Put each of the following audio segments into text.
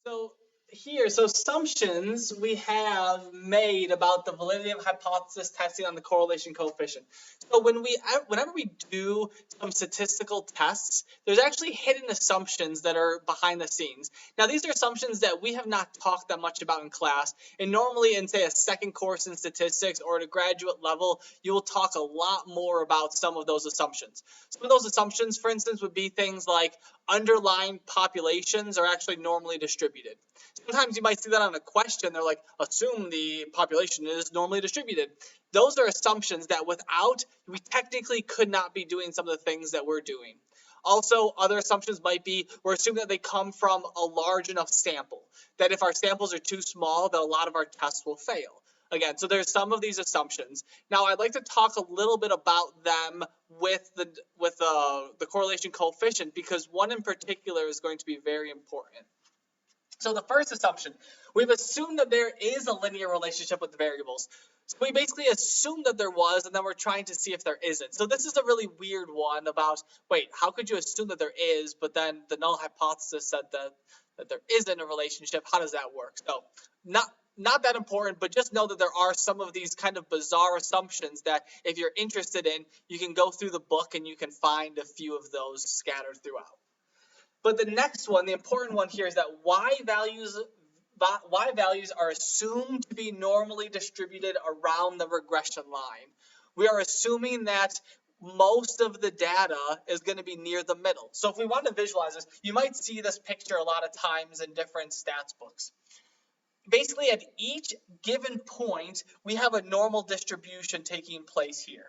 So so assumptions we have made about the validity of hypothesis testing on the correlation coefficient. So whenever we do some statistical tests, there's actually hidden assumptions that are behind the scenes. Now these are assumptions that we have not talked that much about in class, and normally in say a second course in statistics or at a graduate level, you will talk a lot more about some of those assumptions. Some of those assumptions, for instance, would be things like underlying populations are actually normally distributed. Sometimes you might see that on a question. They're like, assume the population is normally distributed. Those are assumptions that without, we technically could not be doing some of the things that we're doing. Also, other assumptions might be we're assuming that they come from a large enough sample, that if our samples are too small, that a lot of our tests will fail. Again, so there's some of these assumptions. Now, I'd like to talk a little bit about them with the correlation coefficient because one in particular is going to be very important. So the first assumption, we've assumed that there is a linear relationship with the variables. So we basically assumed that there was, and then we're trying to see if there isn't. So this is a really weird one about, wait, how could you assume that there is, but then the null hypothesis said that there isn't a relationship? How does that work? So not that important, but just know that there are some of these kind of bizarre assumptions that if you're interested in, you can go through the book and you can find a few of those scattered throughout. But the next one, the important one here, is that y values are assumed to be normally distributed around the regression line. We are assuming that most of the data is going to be near the middle. So if we want to visualize this, you might see this picture a lot of times in different stats books. Basically, at each given point, we have a normal distribution taking place here.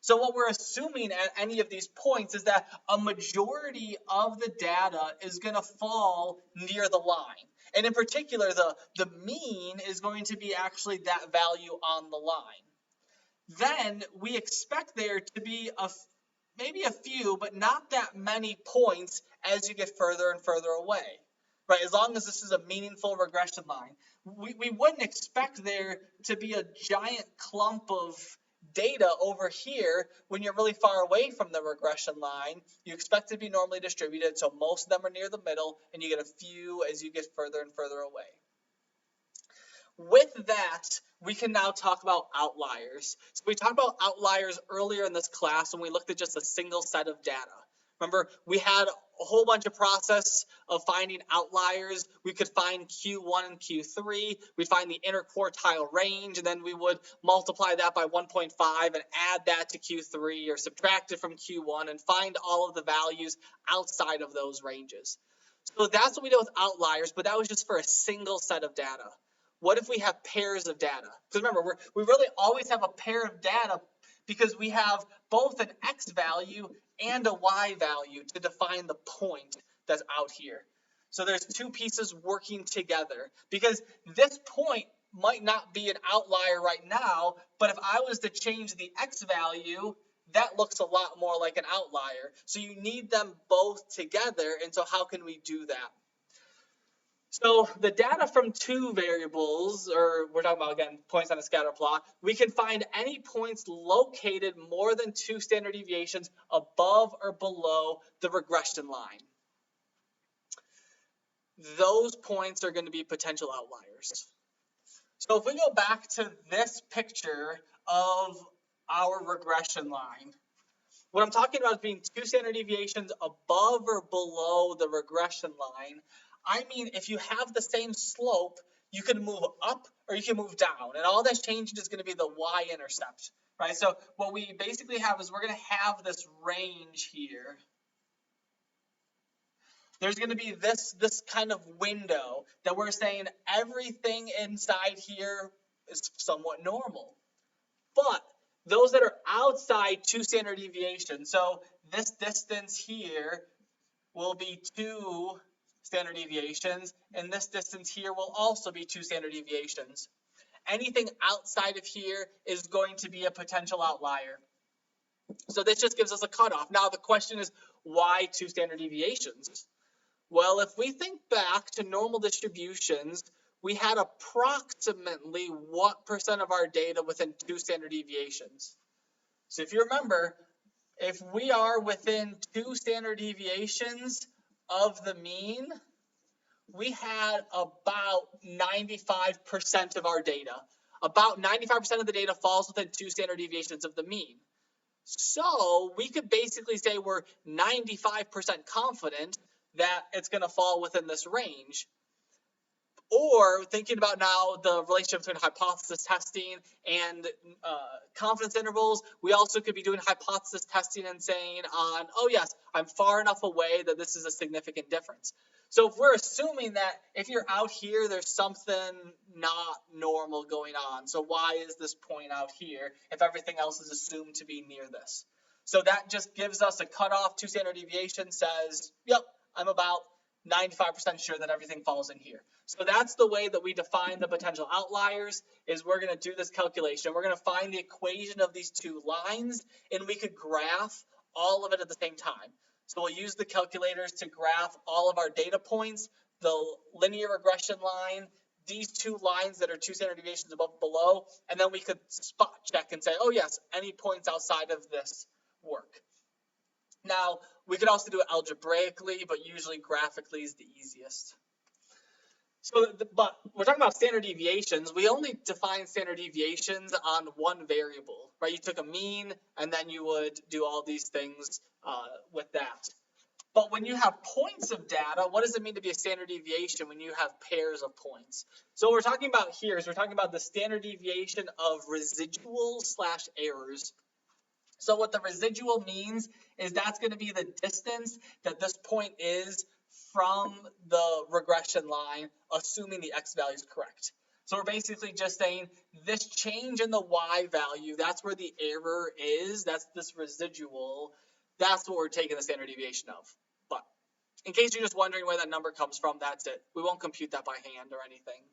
So what we're assuming at any of these points is that a majority of the data is going to fall near the line. And in particular, the mean is going to be actually that value on the line. Then we expect there to be maybe a few, but not that many points as you get further and further away. Right, as long as this is a meaningful regression line. We wouldn't expect there to be a giant clump of data over here when you're really far away from the regression line. You expect it to be normally distributed, so most of them are near the middle, and you get a few as you get further and further away. With that, we can now talk about outliers. So we talked about outliers earlier in this class when we looked at just a single set of data. Remember, we had a whole bunch of process of finding outliers. We could find Q1 and Q3. We'd find the interquartile range, and then we would multiply that by 1.5 and add that to Q3 or subtract it from Q1 and find all of the values outside of those ranges. So that's what we did with outliers, but that was just for a single set of data. What if we have pairs of data? Because remember, we really always have a pair of data because we have both an x value and a y value to define the point that's out here. So there's two pieces working together because this point might not be an outlier right now, but if I was to change the x value, that looks a lot more like an outlier. So you need them both together, and so how can we do that? So the data from two variables, or we're talking about, again, points on a scatter plot, we can find any points located more than 2 standard deviations above or below the regression line. Those points are going to be potential outliers. So if we go back to this picture of our regression line, what I'm talking about is being 2 standard deviations above or below the regression line. I mean, if you have the same slope, you can move up or you can move down. And all that's changing is going to be the y-intercept, right? So what we basically have is we're going to have this range here. There's going to be this kind of window that we're saying everything inside here is somewhat normal. But those that are outside 2 standard deviations, so this distance here will be 2 standard deviations, and this distance here will also be 2 standard deviations. Anything outside of here is going to be a potential outlier. So this just gives us a cutoff. Now the question is, why 2 standard deviations? Well, if we think back to normal distributions, we had approximately what percent of our data within 2 standard deviations? So if you remember, if we are within 2 standard deviations of the mean, we had about 95% of our data. About 95% of the data falls within 2 standard deviations of the mean. So we could basically say we're 95% confident that it's going to fall within this range. Or thinking about now the relationship between hypothesis testing and confidence intervals, we also could be doing hypothesis testing and saying on, oh yes, I'm far enough away that this is a significant difference. So if we're assuming that if you're out here, there's something not normal going on. So why is this point out here if everything else is assumed to be near this? So that just gives us a cutoff. 2 standard deviation says, yep, I'm about 95% sure that everything falls in here. So that's the way that we define the potential outliers, is we're going to do this calculation. We're going to find the equation of these 2 lines, and we could graph all of it at the same time. So we'll use the calculators to graph all of our data points, the linear regression line, these 2 lines that are 2 standard deviations above and below, and then we could spot check and say, oh yes, any points outside of this work. Now, we could also do it algebraically, but usually graphically is the easiest. So, but we're talking about standard deviations. We only define standard deviations on one variable, right? You took a mean, and then you would do all these things with that. But when you have points of data, what does it mean to be a standard deviation when you have pairs of points? So what we're talking about here is we're talking about the standard deviation of residuals/errors. So what the residual means is that's going to be the distance that this point is from the regression line, assuming the x value is correct. So we're basically just saying this change in the y value, that's where the error is, that's this residual, that's what we're taking the standard deviation of. But in case you're just wondering where that number comes from, that's it. We won't compute that by hand or anything.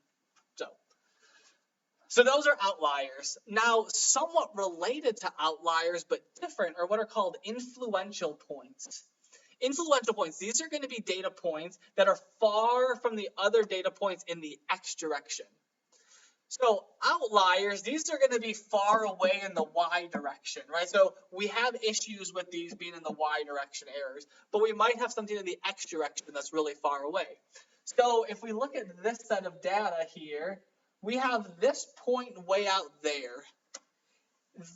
So those are outliers. Now, somewhat related to outliers, but different, are what are called influential points. Influential points, these are going to be data points that are far from the other data points in the x direction. So outliers, these are going to be far away in the y direction, right? So we have issues with these being in the y direction errors, but we might have something in the x direction that's really far away. So if we look at this set of data here, we have this point way out there.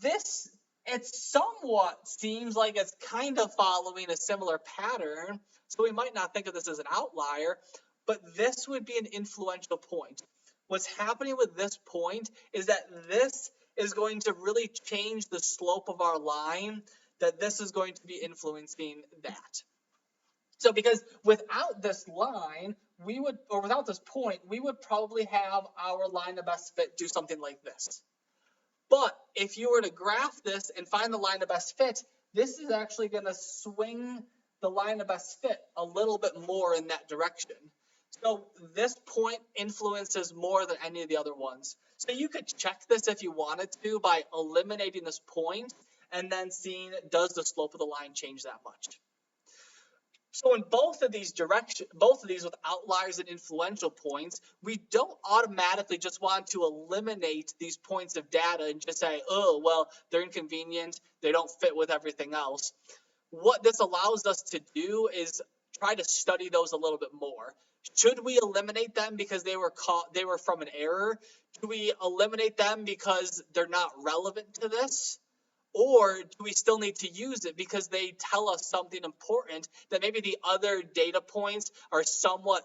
This, it somewhat seems like it's kind of following a similar pattern, so we might not think of this as an outlier, but this would be an influential point. What's happening with this point is that this is going to really change the slope of our line, that this is going to be influencing that. So because without this line, we would, or without this point, we would probably have our line of best fit do something like this. But if you were to graph this and find the line of best fit, this is actually going to swing the line of best fit a little bit more in that direction. So this point influences more than any of the other ones. So you could check this if you wanted to by eliminating this point and then seeing, does the slope of the line change that much? So in both of these with outliers and influential points, we don't automatically just want to eliminate these points of data and just say, oh, well, they're inconvenient, they don't fit with everything else. What this allows us to do is try to study those a little bit more. Should we eliminate them because they were from an error? Should we eliminate them because they're not relevant to this? Or do we still need to use it because they tell us something important that maybe the other data points are somewhat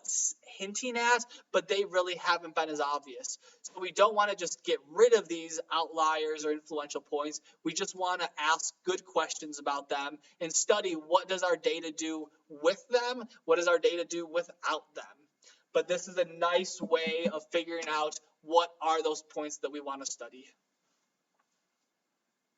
hinting at, but they really haven't been as obvious? So we don't want to just get rid of these outliers or influential points. We just want to ask good questions about them and study what does our data do with them, what does our data do without them. But this is a nice way of figuring out what are those points that we want to study.